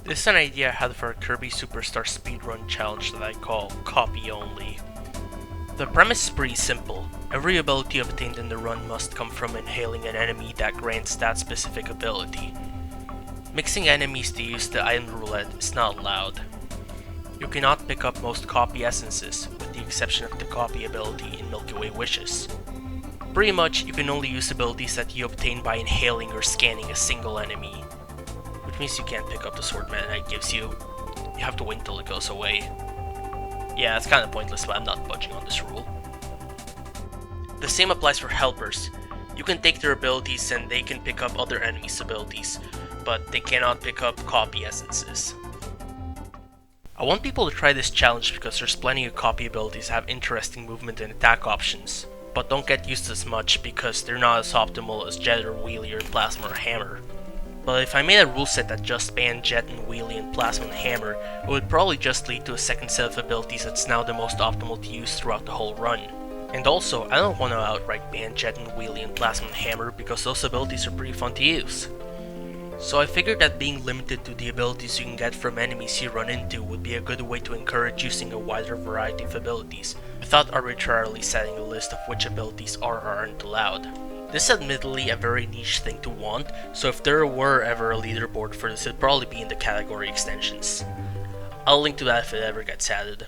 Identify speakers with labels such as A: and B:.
A: This is an idea I had for a Kirby Superstar speedrun challenge that I call Copy Only. The premise is pretty simple. Every ability obtained in the run must come from inhaling an enemy that grants that specific ability. Mixing enemies to use the item roulette is not allowed. You cannot pick up most copy essences, with the exception of the copy ability in Milky Way Wishes. Pretty much, you can only use abilities that you obtain by inhaling or scanning a single enemy, which means you can't pick up the sword Meta Knight gives you. You have to wait until it goes away. Yeah, it's kinda pointless, but I'm not budging on this rule. The same applies for helpers. You can take their abilities and they can pick up other enemies' abilities, but they cannot pick up copy essences. I want people to try this challenge because there's plenty of copy abilities that have interesting movement and attack options, but don't get used as much because they're not as optimal as Jet or Wheelie or Plasma or Hammer. But if I made a rule set that just banned Jet and Wheelie and Plasma and Hammer, it would probably just lead to a second set of abilities that's now the most optimal to use throughout the whole run. And also, I don't want to outright ban Jet and Wheelie and Plasma and Hammer because those abilities are pretty fun to use. So I figured that being limited to the abilities you can get from enemies you run into would be a good way to encourage using a wider variety of abilities, without arbitrarily setting a list of which abilities are or aren't allowed. This is admittedly a very niche thing to want, so if there were ever a leaderboard for this, it'd probably be in the category extensions. I'll link to that if it ever gets added.